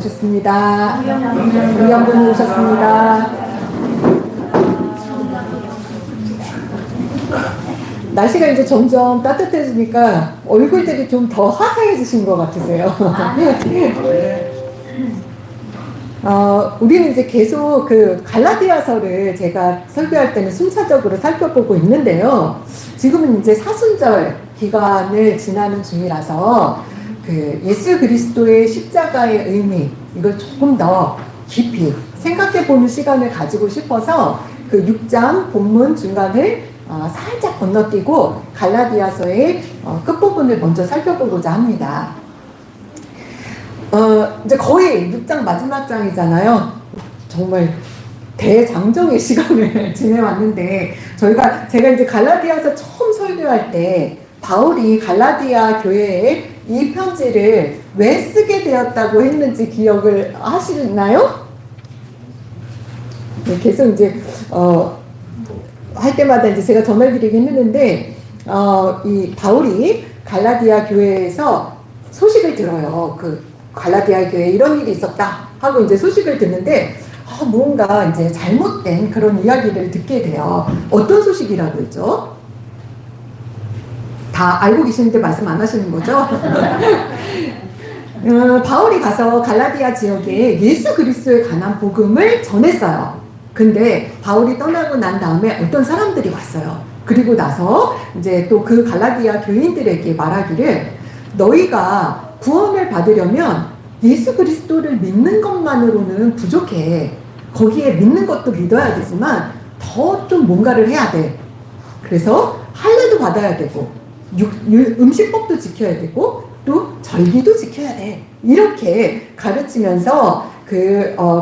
오셨습니다. 위원분 오셨습니다. 날씨가 이제 점점 따뜻해지니까 얼굴들이 좀 더 화사해지신 것 같으세요. 우리는 이제 계속 그 갈라디아서를 제가 설교할 때는 순차적으로 살펴보고 있는데요. 지금은 이제 사순절 기간을 지나는 중이라서 그 예수 그리스도의 십자가의 의미, 이걸 조금 더 깊이 생각해 보는 시간을 가지고 싶어서 그 6장 본문 중간을 살짝 건너뛰고 갈라디아서의 끝부분을 먼저 살펴보고자 합니다. 이제 거의 6장 마지막 장이잖아요. 정말 대장정의 시간을 지내왔는데, 제가 이제 갈라디아서 처음 설교할 때 바울이 갈라디아 교회에 이 편지를 왜 쓰게 되었다고 했는지 기억을 하시나요? 네, 계속 이제 할 때마다 이제 제가 전해드리긴 했는데, 이 바울이 갈라디아 교회에서 소식을 들어요. 그 갈라디아 교회에 이런 일이 있었다 하고 이제 소식을 듣는데, 뭔가 이제 잘못된 그런 이야기를 듣게 돼요. 어떤 소식이라고 했죠? 다 알고 계시는데 말씀 안 하시는 거죠? 바울이 가서 갈라디아 지역에 예수 그리스도에 관한 복음을 전했어요. 근데 바울이 떠나고 난 다음에 어떤 사람들이 왔어요. 그리고 나서 이제 또 그 갈라디아 교인들에게 말하기를, 너희가 구원을 받으려면 예수 그리스도를 믿는 것만으로는 부족해. 거기에 믿는 것도 믿어야 되지만 더 좀 뭔가를 해야 돼. 그래서 할례도 받아야 되고 음식법도 지켜야 되고 또 절기도 지켜야 돼. 이렇게 가르치면서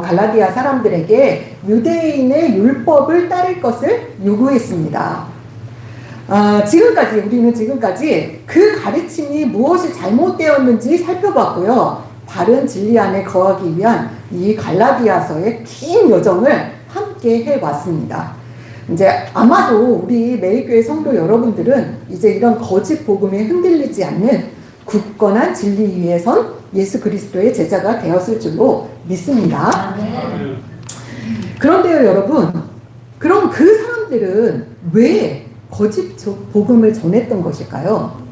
갈라디아 사람들에게 유대인의 율법을 따를 것을 요구했습니다. 우리는 지금까지 그 가르침이 무엇이 잘못되었는지 살펴봤고요. 바른 진리 안에 거하기 위한 이 갈라디아서의 긴 여정을 함께 해왔습니다. 이제 아마도 우리 매일교회 성도 여러분들은 이제 이런 거짓 복음에 흔들리지 않는 굳건한 진리 위에 선 예수 그리스도의 제자가 되었을 줄로 믿습니다. 그런데요, 여러분, 그럼 그 사람들은 왜 거짓 복음을 전했던 것일까요?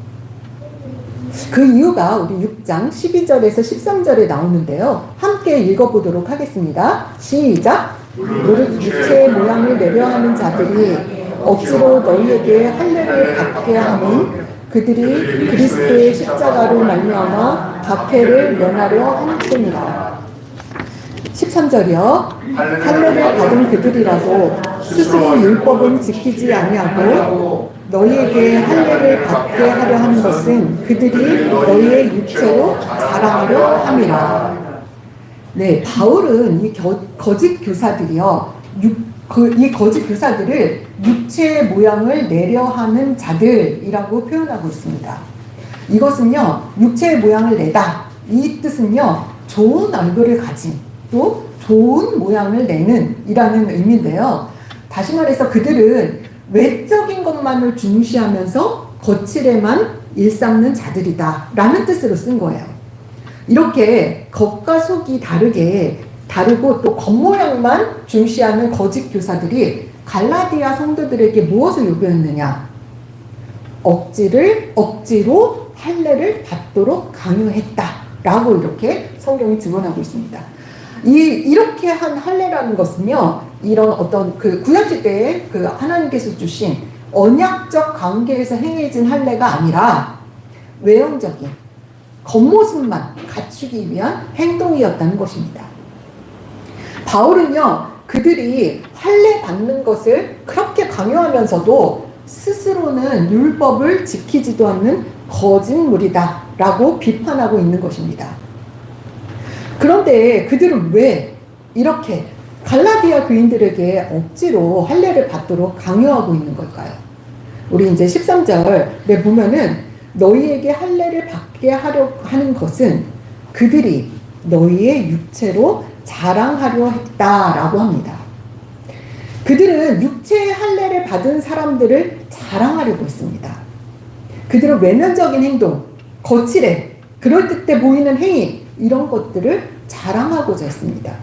그 이유가 우리 6장 12절에서 13절에 나오는데요. 함께 읽어보도록 하겠습니다. 시작! 무릇 육체의 모양을 내려하는 자들이 억지로 너희에게 할례를 받게 하는 그들이 그리스도의 십자가로 말미암아 박해를 면하려 함뿐이라. 13절이요. 할례를 받은 그들이라도 스스로 율법은 지키지 아니하고 너희에게 할례를 받게 하려 하는 것은 그들이 너희의 육체로 자랑하려 함이라. 네, 바울은 이 거짓 교사들이요, 이 거짓 교사들을 육체의 모양을 내려하는 자들이라고 표현하고 있습니다. 이것은요, 육체의 모양을 내다, 이 뜻은요, 좋은 얼굴을 가진, 또 좋은 모양을 내는 이라는 의미인데요. 다시 말해서 그들은 외적인 것만을 중시하면서 거칠에만 일삼는 자들이다 라는 뜻으로 쓴 거예요. 이렇게 겉과 속이 다르고 또 겉모양만 중시하는 거짓 교사들이 갈라디아 성도들에게 무엇을 요구했느냐? 억지로 할례를 받도록 강요했다라고 이렇게 성경이 증언하고 있습니다. 이렇게 한 할례라는 것은요, 이런 어떤 그 구약시대에 그 하나님께서 주신 언약적 관계에서 행해진 할례가 아니라 외형적인 겉모습만 갖추기 위한 행동이었다는 것입니다. 바울은요, 그들이 할례 받는 것을 그렇게 강요하면서도 스스로는 율법을 지키지도 않는 거짓물이다 라고 비판하고 있는 것입니다. 그런데 그들은 왜 이렇게 갈라디아 교인들에게 억지로 할례를 받도록 강요하고 있는 걸까요? 우리 이제 13절에 보면은 너희에게 할례를 받게 하려 하는 것은 그들이 너희의 육체로 자랑하려 했다라고 합니다. 그들은 육체의 할례를 받은 사람들을 자랑하려고 했습니다. 그들은 외면적인 행동, 거칠해, 그럴듯해 보이는 행위, 이런 것들을 자랑하고자 했습니다.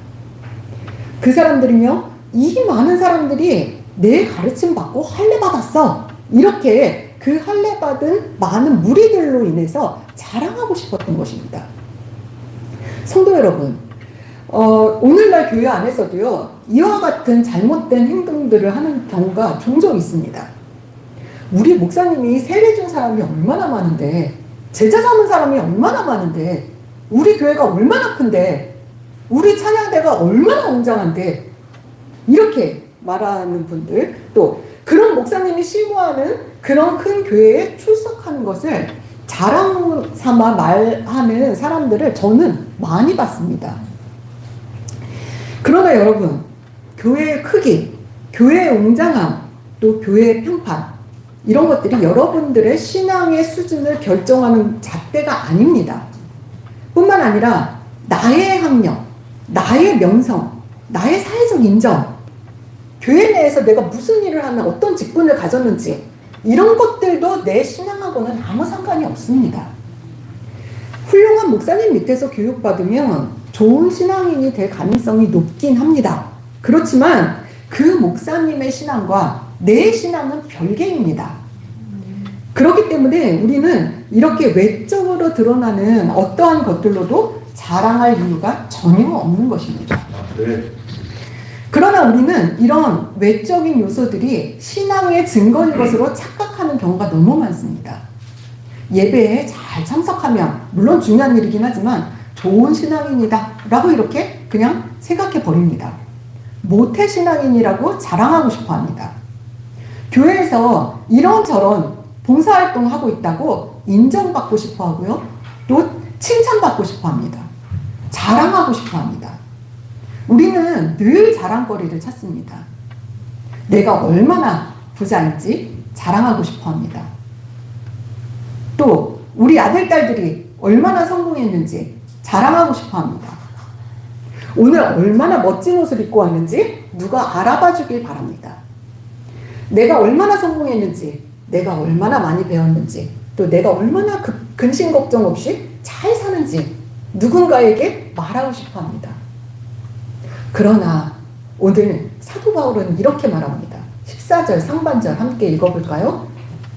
그 사람들은요, 이 많은 사람들이 내 가르침 받고 할례 받았어. 이렇게 그 할례 받은 많은 무리들로 인해서 자랑하고 싶었던 것입니다. 성도 여러분, 오늘날 교회 안에서도요, 이와 같은 잘못된 행동들을 하는 경우가 종종 있습니다. 우리 목사님이 세례 준 사람이 얼마나 많은데, 제자 삼은 사람이 얼마나 많은데, 우리 교회가 얼마나 큰데, 우리 찬양대가 얼마나 웅장한데, 이렇게 말하는 분들, 또 그런 목사님이 실무하는 그런 큰 교회에 출석하는 것을 자랑 삼아 말하는 사람들을 저는 많이 봤습니다. 그러나 여러분, 교회의 크기, 교회의 웅장함, 또 교회의 평판, 이런 것들이 여러분들의 신앙의 수준을 결정하는 잣대가 아닙니다. 뿐만 아니라 나의 학력, 나의 명성, 나의 사회적 인정, 교회 내에서 내가 무슨 일을 하면 어떤 직분을 가졌는지, 이런 것들도 내 신앙하고는 아무 상관이 없습니다. 훌륭한 목사님 밑에서 교육받으면 좋은 신앙인이 될 가능성이 높긴 합니다. 그렇지만 그 목사님의 신앙과 내 신앙은 별개입니다. 그렇기 때문에 우리는 이렇게 외적으로 드러나는 어떠한 것들로도 자랑할 이유가 전혀 없는 것입니다. 네. 그러나 우리는 이런 외적인 요소들이 신앙의 증거인 것으로 착각하는 경우가 너무 많습니다. 예배에 잘 참석하면 물론 중요한 일이긴 하지만 좋은 신앙인이다 라고 이렇게 그냥 생각해 버립니다. 모태 신앙인이라고 자랑하고 싶어 합니다. 교회에서 이런저런 봉사활동 하고 있다고 인정받고 싶어 하고요. 또 칭찬받고 싶어 합니다. 자랑하고 싶어 합니다. 우리는 늘 자랑거리를 찾습니다. 내가 얼마나 부자인지 자랑하고 싶어 합니다. 또 우리 아들, 딸들이 얼마나 성공했는지 자랑하고 싶어 합니다. 오늘 얼마나 멋진 옷을 입고 왔는지 누가 알아봐 주길 바랍니다. 내가 얼마나 성공했는지, 내가 얼마나 많이 배웠는지, 또 내가 얼마나 근심 걱정 없이 잘 사는지 누군가에게 말하고 싶어 합니다. 그러나 오늘 사도 바울은 이렇게 말합니다. 14절 상반절 함께 읽어볼까요?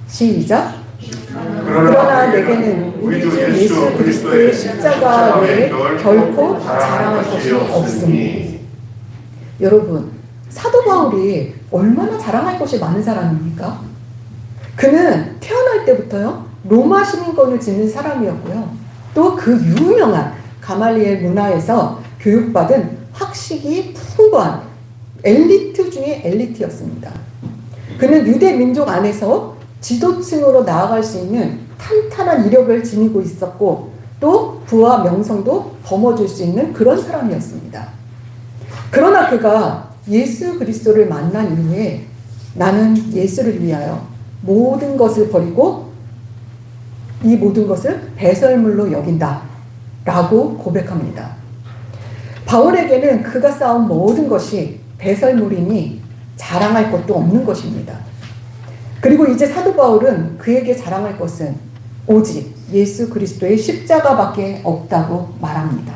시작. 그러나 내게는 우리 주 예수 그리스도의 십자가 외에 결코 자랑할 것이 없습니다. 여러분, 사도 바울이 얼마나 자랑할 것이 많은 사람입니까? 그는 태어날 때부터요, 로마 시민권을 지닌 사람이었고요. 또 그 유명한 가말리엘 문화에서 교육받은 학식이 풍부한 엘리트 중에 엘리트였습니다. 그는 유대 민족 안에서 지도층으로 나아갈 수 있는 탄탄한 이력을 지니고 있었고, 또 부와 명성도 거머쥘 수 있는 그런 사람이었습니다. 그러나 그가 예수 그리스도를 만난 이후에 나는 예수를 위하여 모든 것을 버리고 이 모든 것을 배설물로 여긴다 라고 고백합니다. 바울에게는 그가 쌓은 모든 것이 배설물이니 자랑할 것도 없는 것입니다. 그리고 이제 사도 바울은 그에게 자랑할 것은 오직 예수 그리스도의 십자가밖에 없다고 말합니다.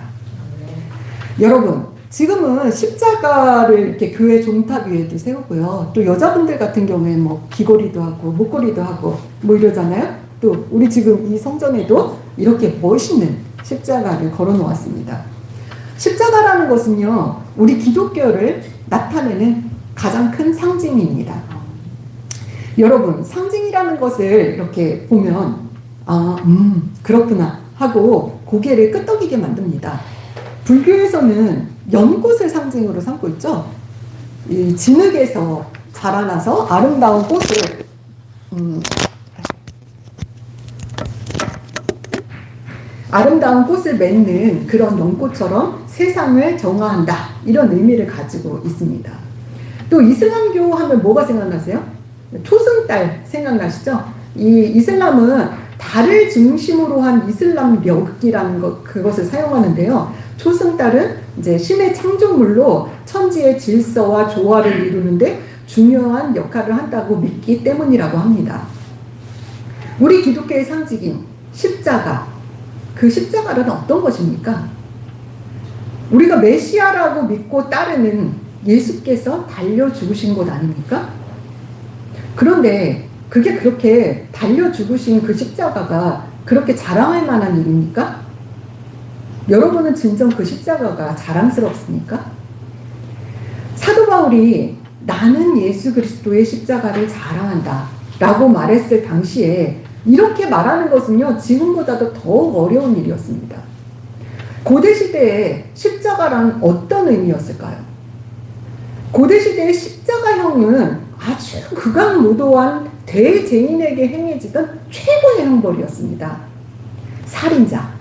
여러분, 지금은 십자가를 이렇게 교회 종탑 위에도 세우고요. 또 여자분들 같은 경우에 뭐 귀걸이도 하고 목걸이도 하고 뭐 이러잖아요. 또 우리 지금 이 성전에도 이렇게 멋있는 십자가를 걸어 놓았습니다. 십자가라는 것은요, 우리 기독교를 나타내는 가장 큰 상징입니다. 여러분, 상징이라는 것을 이렇게 보면 그렇구나 하고 고개를 끄덕이게 만듭니다. 불교에서는 연꽃을 상징으로 삼고 있죠. 이 진흙에서 자라나서 아름다운 꽃을 아름다운 꽃을 맺는 그런 연꽃처럼 세상을 정화한다, 이런 의미를 가지고 있습니다. 또 이슬람교 하면 뭐가 생각나세요? 초승달 생각나시죠? 이 이슬람은 달을 중심으로 한 이슬람력이라는 그것을 사용하는데요. 초승달은 이제 신의 창조물로 천지의 질서와 조화를 이루는데 중요한 역할을 한다고 믿기 때문이라고 합니다. 우리 기독교의 상징인 십자가, 그 십자가는 어떤 것입니까? 우리가 메시아라고 믿고 따르는 예수께서 달려 죽으신 곳 아닙니까? 그런데 그게 그렇게 달려 죽으신 그 십자가가 그렇게 자랑할 만한 일입니까? 여러분은 진정 그 십자가가 자랑스럽습니까? 사도 바울이 나는 예수 그리스도의 십자가를 자랑한다 라고 말했을 당시에 이렇게 말하는 것은요, 지금보다도 더욱 어려운 일이었습니다. 고대 시대에 십자가란 어떤 의미였을까요? 고대 시대의 십자가형은 아주 극악무도한 대죄인에게 행해지던 최고의 형벌이었습니다. 살인자,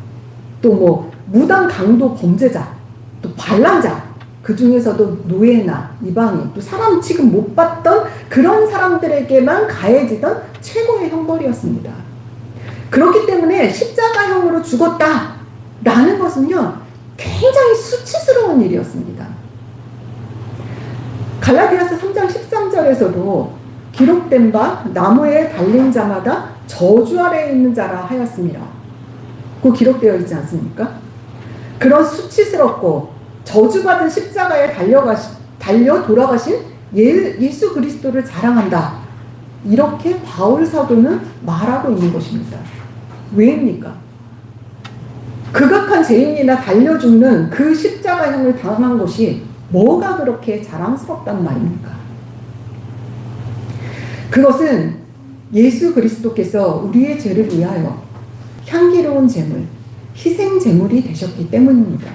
또 뭐 무단 강도 범죄자, 또 반란자, 그 중에서도 노예나 이방인, 또 사람 취급 못 받던 그런 사람들에게만 가해지던 최고의 형벌이었습니다. 그렇기 때문에 십자가형으로 죽었다라는 것은요, 굉장히 수치스러운 일이었습니다. 갈라디아서 3장 13절에서도 기록된 바 나무에 달린 자마다 저주 아래에 있는 자라 하였습니다. 그 기록되어 있지 않습니까? 그런 수치스럽고 저주받은 십자가에 달려 돌아가신 예수 그리스도를 자랑한다. 이렇게 바울 사도는 말하고 있는 것입니다. 왜입니까? 극악한 죄인이나 달려 죽는 그 십자가형을 당한 것이 뭐가 그렇게 자랑스럽단 말입니까? 그것은 예수 그리스도께서 우리의 죄를 위하여 향기로운 제물, 희생 제물이 되셨기 때문입니다.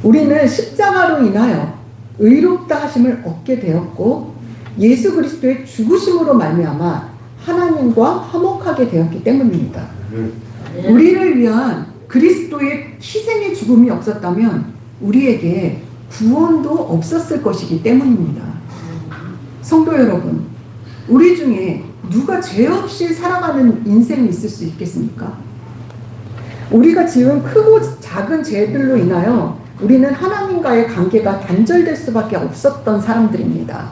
우리는 십자가로 인하여 의롭다 하심을 얻게 되었고 예수 그리스도의 죽으심으로 말미암아 하나님과 화목하게 되었기 때문입니다. 우리를 위한 그리스도의 희생의 죽음이 없었다면 우리에게 구원도 없었을 것이기 때문입니다. 성도 여러분, 우리 중에 누가 죄 없이 살아가는 인생이 있을 수 있겠습니까? 우리가 지은 크고 작은 죄들로 인하여 우리는 하나님과의 관계가 단절될 수밖에 없었던 사람들입니다.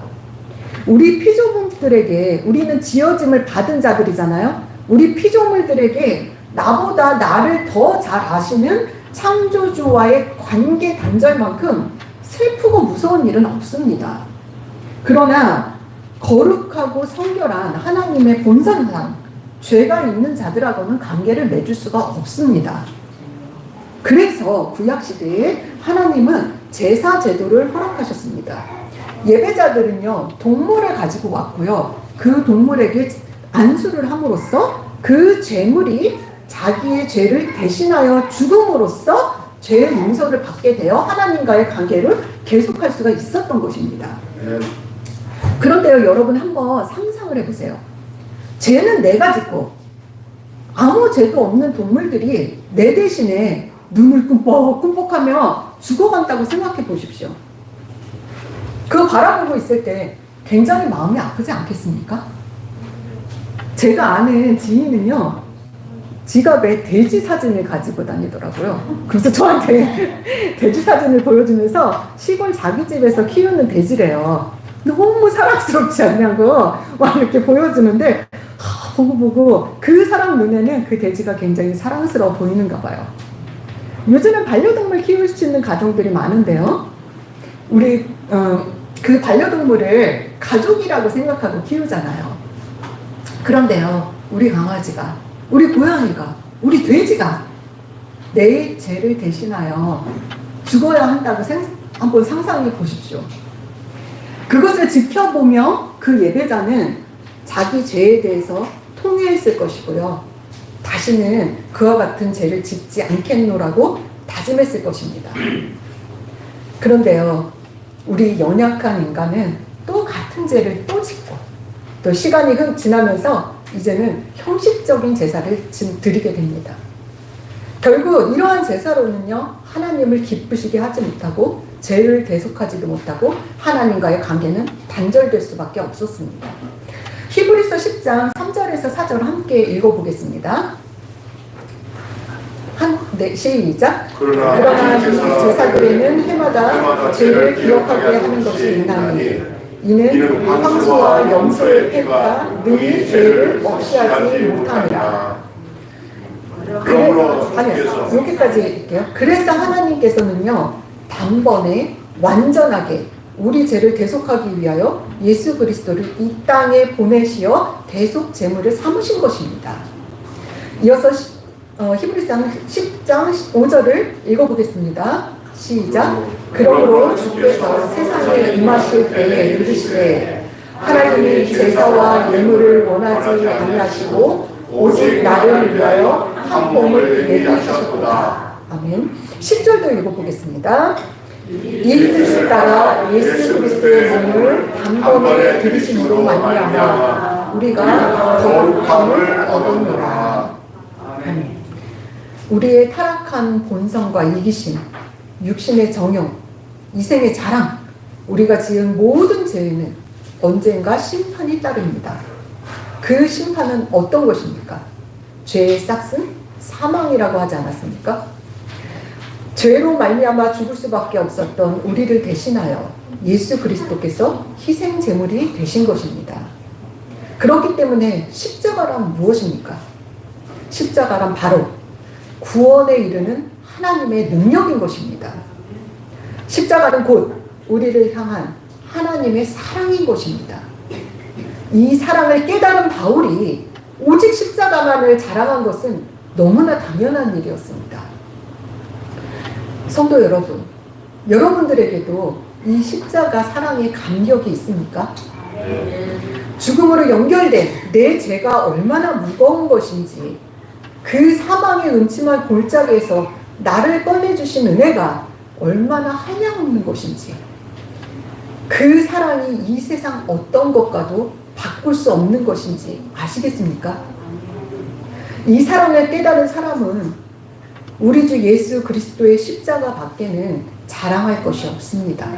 우리 피조물들에게 우리는 지어짐을 받은 자들이잖아요. 우리 피조물들에게 나보다 나를 더 잘 아시는 창조주와의 관계 단절만큼 슬프고 무서운 일은 없습니다. 그러나 거룩하고 성결한 하나님의 본산상 죄가 있는 자들하고는 관계를 맺을 수가 없습니다. 그래서 구약시대에 하나님은 제사 제도를 허락하셨습니다. 예배자들은요, 동물을 가지고 왔고요. 그 동물에게 안수를 함으로써 그 제물이 자기의 죄를 대신하여 죽음으로써 죄의 용서를 받게 되어 하나님과의 관계를 계속할 수가 있었던 것입니다. 그런데요, 여러분 한번 상상을 해보세요. 죄는 내가 짓고 아무 죄도 없는 동물들이 내 대신에 눈을 끔뻑끔뻑하며 죽어간다고 생각해 보십시오. 그거 바라보고 있을 때 굉장히 마음이 아프지 않겠습니까? 제가 아는 지인은요, 지갑에 돼지 사진을 가지고 다니더라고요. 그래서 저한테 돼지 사진을 보여주면서 시골 자기 집에서 키우는 돼지래요. 너무 사랑스럽지 않냐고 막 이렇게 보여주는데 보고 그 사람 눈에는 그 돼지가 굉장히 사랑스러워 보이는가 봐요. 요즘은 반려동물 키울 수 있는 가정들이 많은데요. 우리 그 반려동물을 가족이라고 생각하고 키우잖아요. 그런데요, 우리 강아지가, 우리 고양이가, 우리 돼지가 내 죄를 대신하여 죽어야 한다고 한번 상상해 보십시오. 그것을 지켜보며 그 예배자는 자기 죄에 대해서 통회했을 것이고요. 다시는 그와 같은 죄를 짓지 않겠노라고 다짐했을 것입니다. 그런데요, 우리 연약한 인간은 또 같은 죄를 또 짓고 또 시간이 지나면서 이제는 형식적인 제사를 드리게 됩니다. 결국 이러한 제사로는요, 하나님을 기쁘시게 하지 못하고 죄를 계속하지도 못하고 하나님과의 관계는 단절될 수밖에 없었습니다. 히브리서 10장 3절에서 4절 함께 읽어보겠습니다. 시작. 그러나 이 제사들에는 해마다 죄를 기억하게 하는 것이 있나니 이는 황소와 염소의 패가 능히 죄를 없이 하지 못하니라. 그러므로 아니요, 주께서 여기까지 읽을게요. 그래서 하나님께서는요, 단번에 완전하게 우리 죄를 대속하기 위하여 예수 그리스도를 이 땅에 보내시어 대속 제물을 삼으신 것입니다. 이어서 히브리서 10장 5절을 읽어보겠습니다. 시작. 그러므로 주께서 세상에 임하실 때에 이르시되 하나님이 제사와 예물을 원하지 아니하시고 오직 나를 위하여 한 몸을 예비하셨도다. 아멘. 10절도 읽어보겠습니다. 이 뜻을 따라 예수 그리스도의 몸을 단번에 들이심으로 말미암아 우리가 거룩함을 얻었노라. 아멘. 우리의 타락한 본성과 이기심, 육신의 정욕, 이생의 자랑, 우리가 지은 모든 죄에는 언젠가 심판이 따릅니다. 그 심판은 어떤 것입니까? 죄의 싹슨 사망이라고 하지 않았습니까? 죄로 말미암아 죽을 수밖에 없었던 우리를 대신하여 예수 그리스도께서 희생 제물이 되신 것입니다. 그렇기 때문에 십자가란 무엇입니까? 십자가란 바로 구원에 이르는 하나님의 능력인 것입니다. 십자가는 곧 우리를 향한 하나님의 사랑인 것입니다. 이 사랑을 깨달은 바울이 오직 십자가만을 자랑한 것은 너무나 당연한 일이었습니다. 성도 여러분, 여러분들에게도 이 십자가 사랑의 감격이 있습니까? 죽음으로 연결된 내 죄가 얼마나 무거운 것인지, 그 사망의 음침한 골짜기에서 나를 꺼내주신 은혜가 얼마나 한량없는 것인지, 그 사랑이 이 세상 어떤 것과도 바꿀 수 없는 것인지 아시겠습니까? 이 사랑을 깨달은 사람은 우리 주 예수 그리스도의 십자가 밖에는 자랑할 것이 없습니다.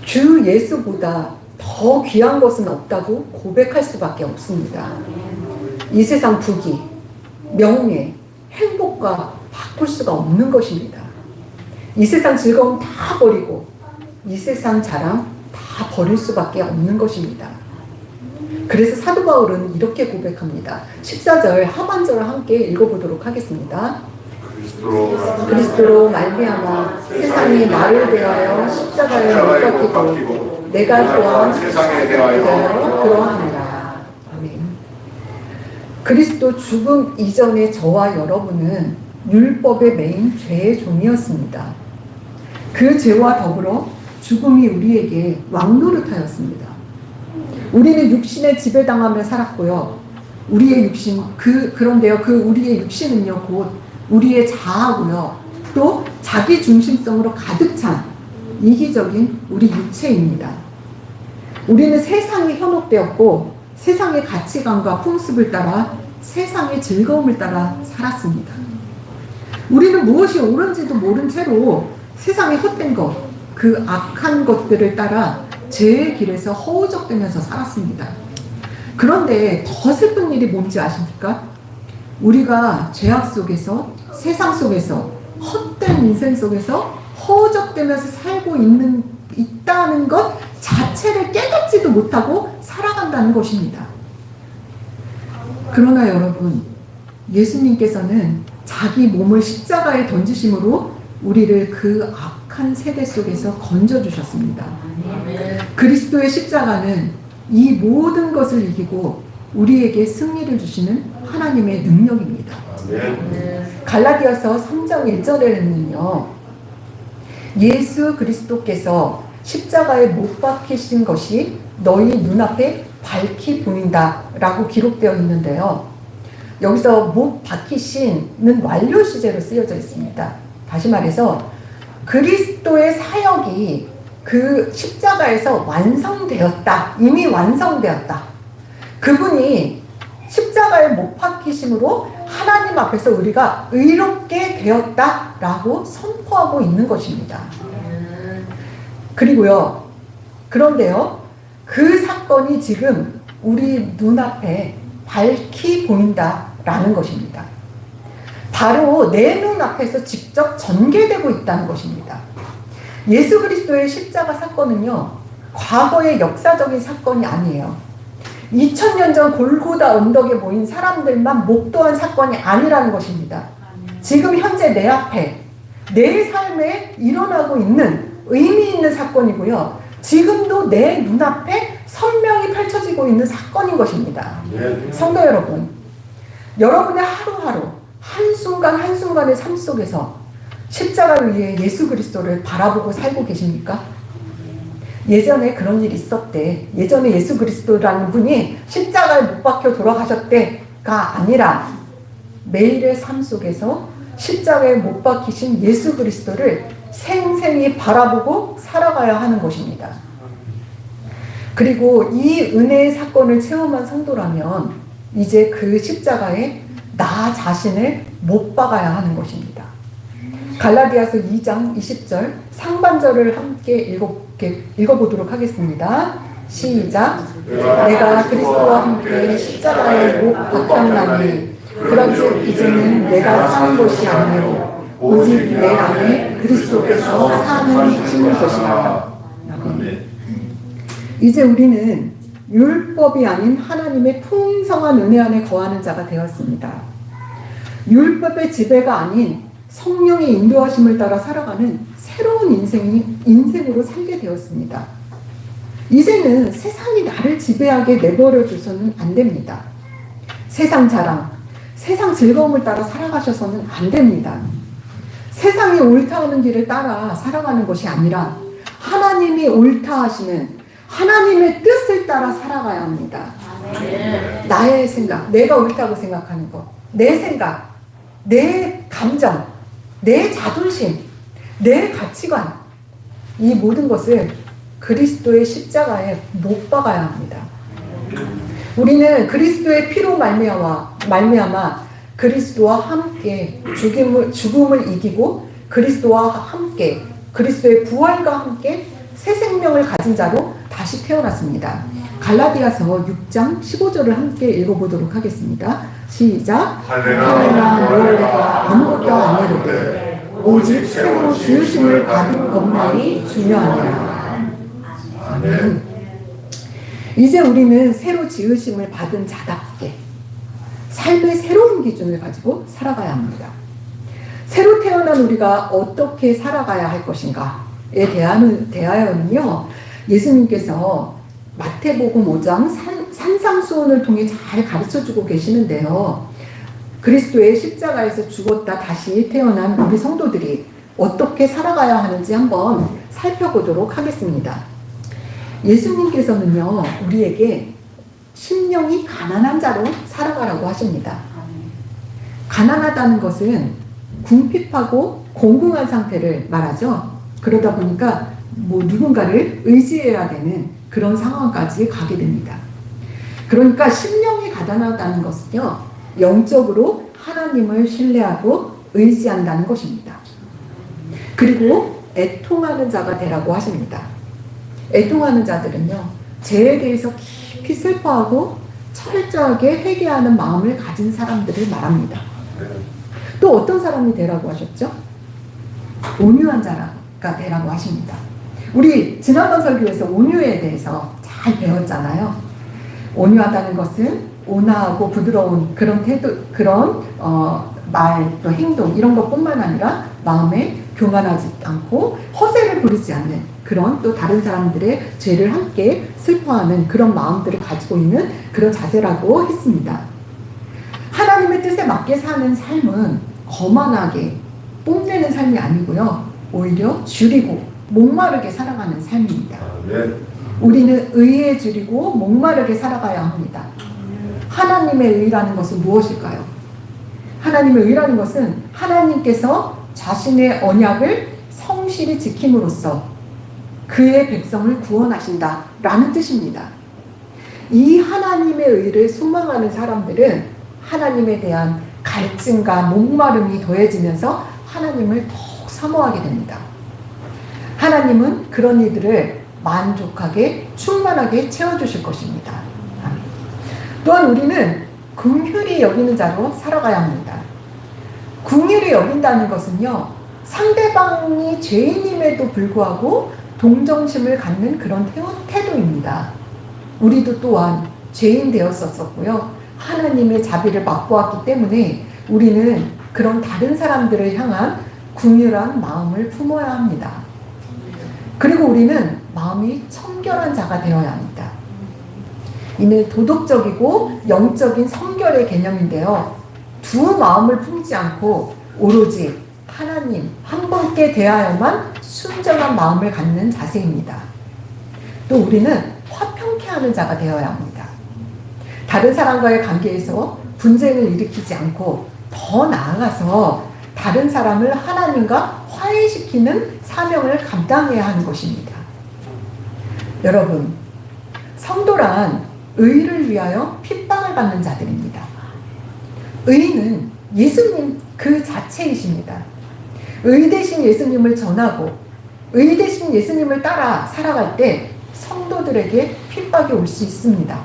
주 예수보다 더 귀한 것은 없다고 고백할 수밖에 없습니다. 이 세상 부귀, 명예, 행복과 바꿀 수가 없는 것입니다. 이 세상 즐거움 다 버리고 이 세상 자랑 다 버릴 수밖에 없는 것입니다. 그래서 사도 바울은 이렇게 고백합니다. 14절 하반절을 함께 읽어보도록 하겠습니다. 그리스도로 말미암아 세상이 나를 대하여 십자가에 못 박히고 내가 또한 세상에 대하여 그러하니라. 아멘. 그리스도 죽음 이전의 저와 여러분은 율법에 매인 죄의 종이었습니다. 그 죄와 더불어 죽음이 우리에게 왕노릇하였습니다. 우리는 육신의 지배당하며 살았고요. 우리의 육신, 그런데요, 우리의 육신은요, 곧 우리의 자아고요. 또 자기 중심성으로 가득 찬 이기적인 우리 육체입니다. 우리는 세상에 현혹되었고 세상의 가치관과 풍습을 따라 세상의 즐거움을 따라 살았습니다. 우리는 무엇이 옳은지도 모른 채로 세상의 헛된 것, 그 악한 것들을 따라 죄의 길에서 허우적대면서 살았습니다. 그런데 더 슬픈 일이 뭔지 아십니까? 우리가 죄악 속에서, 세상 속에서, 헛된 인생 속에서 허우적대면서 살고 있다는 것 자체를 깨닫지도 못하고 살아간다는 것입니다. 그러나 여러분, 예수님께서는 자기 몸을 십자가에 던지심으로 우리를 그 악한 세대 속에서 건져주셨습니다. 그리스도의 십자가는 이 모든 것을 이기고 우리에게 승리를 주시는 하나님의 능력입니다. 갈라디아서 3장 1절에는요, 예수 그리스도께서 십자가에 못 박히신 것이 너희 눈앞에 밝히 보인다 라고 기록되어 있는데요. 여기서 못 박히신은 완료 시제로 쓰여져 있습니다. 다시 말해서 그리스도의 사역이 그 십자가에서 완성되었다. 이미 완성되었다. 그분이 십자가에 못 박히심으로 하나님 앞에서 우리가 의롭게 되었다라고 선포하고 있는 것입니다. 그리고요, 그런데요, 그 사건이 지금 우리 눈앞에 밝히 보인다라는 것입니다. 바로 내 눈앞에서 직접 전개되고 있다는 것입니다. 예수 그리스도의 십자가 사건은요, 과거의 역사적인 사건이 아니에요. 2000년 전 골고다 언덕에 모인 사람들만 목도한 사건이 아니라는 것입니다. 지금 현재 내 앞에, 내 삶에 일어나고 있는 의미 있는 사건이고요. 지금도 내 눈앞에 선명히 펼쳐지고 있는 사건인 것입니다. 성도 여러분, 여러분의 하루하루, 한순간 한순간의 삶 속에서 십자가 위에 예수 그리스도를 바라보고 살고 계십니까? 예전에 그런 일이 있었대. 예전에 예수 그리스도라는 분이 십자가에 못 박혀 돌아가셨대가 아니라 매일의 삶 속에서 십자가에 못 박히신 예수 그리스도를 생생히 바라보고 살아가야 하는 것입니다. 그리고 이 은혜의 사건을 체험한 성도라면 이제 그 십자가에 나 자신을 못 박아야 하는 것입니다. 갈라디아서 2장 20절 상반절을 함께 읽어보도록 하겠습니다. 시작. 내가 그리스도와 함께 십자가에 못 박혔나니 그런즉 이제는 내가 사는 것이 아니요 오직 내 안에 그리스도께서 사는 힘인 것이라. 이제 우리는 율법이 아닌 하나님의 풍성한 은혜 안에 거하는 자가 되었습니다. 율법의 지배가 아닌 성령의 인도하심을 따라 살아가는 새로운 인생으로 살게 되었습니다. 이제는 세상이 나를 지배하게 내버려 두서는 안 됩니다. 세상 자랑, 세상 즐거움을 따라 살아가셔서는 안 됩니다. 세상이 옳다 하는 길을 따라 살아가는 것이 아니라 하나님이 옳다 하시는 하나님의 뜻을 따라 살아가야 합니다. 나의 생각, 내가 옳다고 생각하는 것, 내 생각, 내 감정, 내 자존심, 내 가치관, 이 모든 것을 그리스도의 십자가에 못 박아야 합니다. 우리는 그리스도의 피로 말미암아 그리스도와 함께 죽음을 이기고 그리스도와 함께 그리스도의 부활과 함께 새 생명을 가진 자로 다시 태어났습니다. 갈라디아서 6장 15절을 함께 읽어보도록 하겠습니다. 시작. 할렐루야 너를 내가 아무것도 아니로되 오직 새로 지으심을 받은 것만이 중요하니라. 아멘. 이제 우리는 새로 지으심을 받은 자답게 삶의 새로운 기준을 가지고 살아가야 합니다. 새로 태어난 우리가 어떻게 살아가야 할 것인가에 대하여는요, 예수님께서 마태복음 5장 산상수훈을 통해 잘 가르쳐주고 계시는데요. 그리스도의 십자가에서 죽었다 다시 태어난 우리 성도들이 어떻게 살아가야 하는지 한번 살펴보도록 하겠습니다. 예수님께서는요, 우리에게 심령이 가난한 자로 살아가라고 하십니다. 가난하다는 것은 궁핍하고 공공한 상태를 말하죠. 그러다 보니까 누군가를 의지해야 되는 그런 상황까지 가게 됩니다. 그러니까 심령이 가난하다는 것은요, 영적으로 하나님을 신뢰하고 의지한다는 것입니다. 그리고 애통하는 자가 되라고 하십니다. 애통하는 자들은요, 죄에 대해서 깊이 슬퍼하고 철저하게 회개하는 마음을 가진 사람들을 말합니다. 또 어떤 사람이 되라고 하셨죠? 온유한 자가 되라고 하십니다. 우리 지난번 설교에서 온유에 대해서 잘 배웠잖아요. 온유하다는 것은 온화하고 부드러운 그런 태도, 그런 말, 또 행동 이런 것뿐만 아니라 마음에 교만하지 않고 허세를 부리지 않는 그런 또 다른 사람들의 죄를 함께 슬퍼하는 그런 마음들을 가지고 있는 그런 자세라고 했습니다. 하나님의 뜻에 맞게 사는 삶은 거만하게 뽐내는 삶이 아니고요, 오히려 줄이고 목마르게 살아가는 삶입니다. 우리는 의에 줄이고 목마르게 살아가야 합니다. 하나님의 의라는 것은 무엇일까요? 하나님의 의라는 것은 하나님께서 자신의 언약을 성실히 지킴으로써 그의 백성을 구원하신다 라는 뜻입니다. 이 하나님의 의를 소망하는 사람들은 하나님에 대한 갈증과 목마름이 더해지면서 하나님을 더욱 사모하게 됩니다. 하나님은 그런 이들을 만족하게 충만하게 채워주실 것입니다. 또한 우리는 긍휼히 여기는 자로 살아가야 합니다. 긍휼히 여긴다는 것은요, 상대방이 죄인임에도 불구하고 동정심을 갖는 그런 태도입니다. 우리도 또한 죄인 되었었고요. 하나님의 자비를 맛보았기 때문에 우리는 그런 다른 사람들을 향한 긍휼한 마음을 품어야 합니다. 그리고 우리는 마음이 청결한 자가 되어야 합니다. 이는 도덕적이고 영적인 성결의 개념인데요. 두 마음을 품지 않고 오로지 하나님 한 분께 대하여만 순전한 마음을 갖는 자세입니다. 또 우리는 화평케 하는 자가 되어야 합니다. 다른 사람과의 관계에서 분쟁을 일으키지 않고 더 나아가서 다른 사람을 하나님과 화해시키는 사명을 감당해야 하는 것입니다. 여러분, 성도란 의를 위하여 핍박을 받는 자들입니다. 의는 예수님 그 자체이십니다. 의 대신 예수님을 전하고 의 대신 예수님을 따라 살아갈 때 성도들에게 핍박이 올 수 있습니다.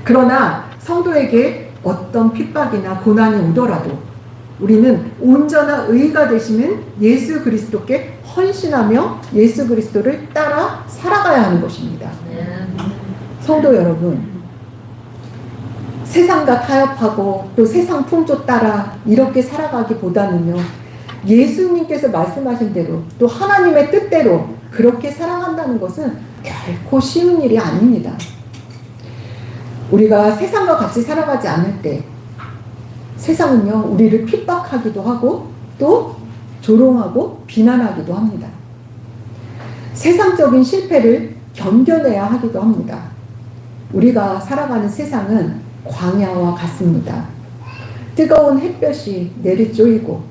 그러나 성도에게 어떤 핍박이나 고난이 오더라도 우리는 온전한 의가 되시는 예수 그리스도께 헌신하며 예수 그리스도를 따라 살아가야 하는 것입니다. 성도 여러분, 세상과 타협하고 또 세상 풍조 따라 이렇게 살아가기보다는요, 예수님께서 말씀하신 대로 또 하나님의 뜻대로 그렇게 살아간다는 것은 결코 쉬운 일이 아닙니다. 우리가 세상과 같이 살아가지 않을 때 세상은요, 우리를 핍박하기도 하고 또 조롱하고 비난하기도 합니다. 세상적인 실패를 견뎌내야 하기도 합니다. 우리가 살아가는 세상은 광야와 같습니다. 뜨거운 햇볕이 내리쪼이고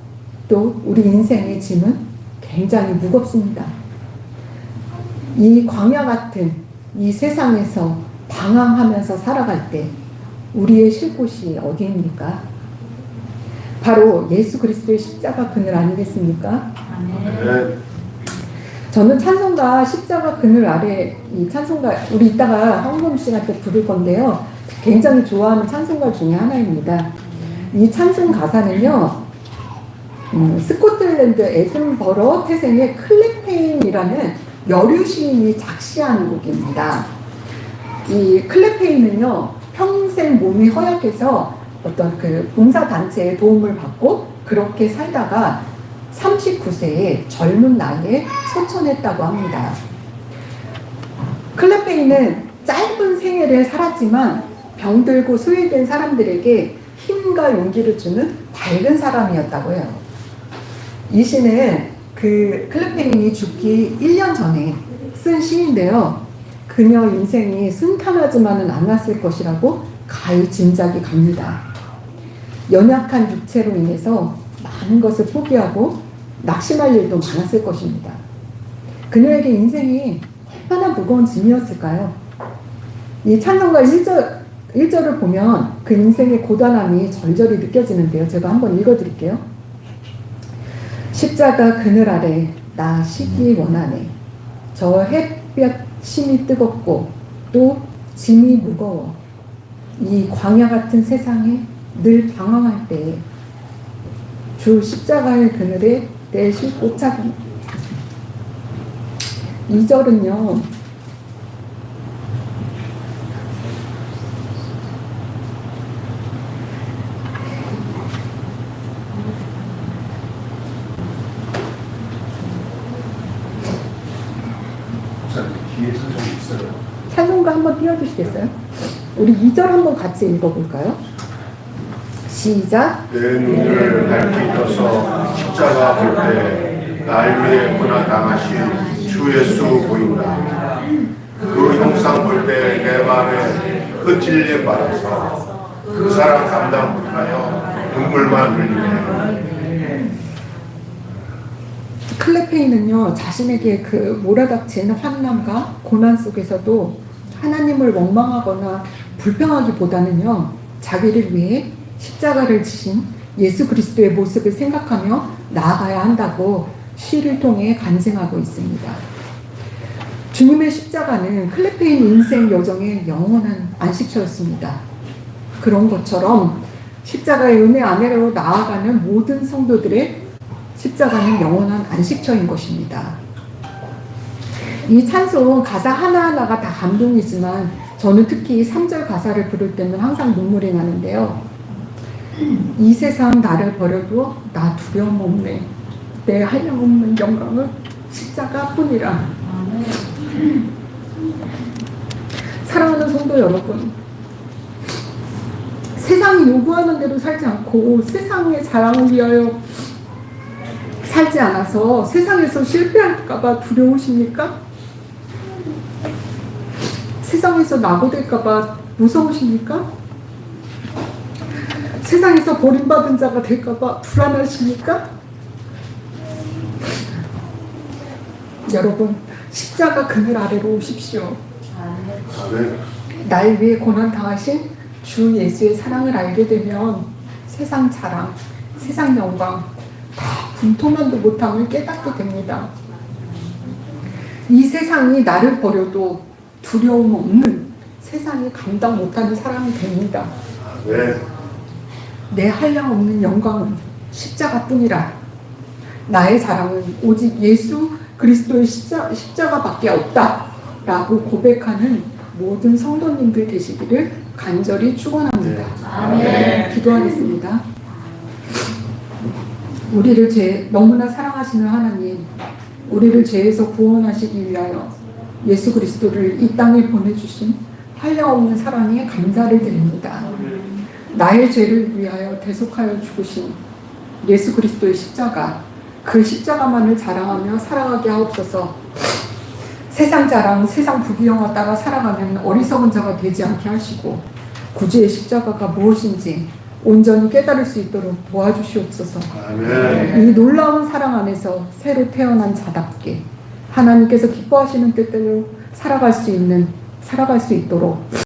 또 우리 인생의 짐은 굉장히 무겁습니다. 이 광야 같은 이 세상에서 방황하면서 살아갈 때 우리의 쉴 곳이 어디입니까? 바로 예수 그리스도의 십자가 그늘 아니겠습니까? 네. 저는 찬송가 십자가 그늘 아래 이 찬송가 우리 이따가 황금 씨한테 부를 건데요. 굉장히 좋아하는 찬송가 중에 하나입니다. 이 찬송 가사는요. 스코틀랜드 에든버러 태생의 클레페인이라는 여류 시인이 작시한 곡입니다. 이 클레페인은요. 평생 몸이 허약해서 어떤 그 봉사단체의 도움을 받고 그렇게 살다가 39세에 젊은 나이에 소천했다고 합니다. 클레페인은 짧은 생애를 살았지만 병들고 소외된 사람들에게 힘과 용기를 주는 밝은 사람이었다고 해요. 이 시는 그 클레페인이 죽기 1년 전에 쓴 시인데요. 그녀 인생이 순탄하지만은 않았을 것이라고 가히 짐작이 갑니다. 연약한 육체로 인해서 많은 것을 포기하고 낙심할 일도 많았을 것입니다. 그녀에게 인생이 얼마나 무거운 짐이었을까요? 이 찬송가 1절을 보면 그 인생의 고단함이 절절히 느껴지는데요. 제가 한번 읽어드릴게요. 십자가 그늘 아래 나 쉬기 원하네. 저 햇볕 심이 뜨겁고 또 짐이 무거워. 이 광야 같은 세상에 늘 방황할 때 주 십자가의 그늘에 내 쉴곳 찾기. 2절은요. 찬송가 한번 띄워주시겠어요? 우리 2절 한번 같이 읽어볼까요? 시작. 내 눈을 밝히셔서 십자가 볼 때 날 위해 고난당하신 주 예수 보인다. 그 형상 볼 때 내 마음에 흩질림 받아서 그 사랑 감당 못하여 눈물만 흘리네. 클레페인은요, 자신에게 그 몰아닥친 환난과 고난 속에서도 하나님을 원망하거나 불평하기보다는요, 자기를 위해 십자가를 지신 예수 그리스도의 모습을 생각하며 나아가야 한다고 시를 통해 간증하고 있습니다. 주님의 십자가는 클레페인 인생 여정의 영원한 안식처였습니다. 그런 것처럼 십자가의 은혜 안으로 나아가는 모든 성도들의 십자가는 영원한 안식처인 것입니다. 이 찬송 가사 하나하나가 다 감동이지만 저는 특히 3절 가사를 부를 때는 항상 눈물이 나는데요. 이 세상 나를 버려도 나 두려움 없네. 내 한량없는 영광은 십자가뿐이라. 사랑하는 성도 여러분, 세상이 요구하는 대로 살지 않고 세상의 자랑을 위하여 살지 않아서 세상에서 실패할까봐 두려우십니까? 세상에서 낙오될까봐 무서우십니까? 세상에서 버림받은 자가 될까봐 불안하십니까? 여러분, 십자가 그늘 아래로 오십시오. 아멘. 날 위해 고난 당하신 주 예수의 사랑을 알게 되면 세상 자랑, 세상 영광 다 분토만도 못함을 깨닫게 됩니다. 이 세상이 나를 버려도 두려움 없는, 세상이 감당 못하는 사람이 됩니다. 아멘. 내 한량없는 영광은 십자가뿐이라. 나의 자랑은 오직 예수 그리스도의 십자가밖에 없다라고 고백하는 모든 성도님들 되시기를 간절히 축원합니다. 아멘. 기도하겠습니다. 우리를 너무나 사랑하시는 하나님, 우리를 죄에서 구원하시기 위하여 예수 그리스도를 이 땅에 보내주신 한량없는 사랑에 감사를 드립니다. 나의 죄를 위하여 대속하여 죽으신 예수 그리스도의 십자가, 그 십자가만을 자랑하며 살아가게 하옵소서. 세상 자랑, 세상 부귀영화 따라 살아가는 어리석은 자가 되지 않게 하시고 구주의 십자가가 무엇인지 온전히 깨달을 수 있도록 도와주시옵소서. 아멘. 이 놀라운 사랑 안에서 새로 태어난 자답게 하나님께서 기뻐하시는 뜻대로 살아갈 수 있도록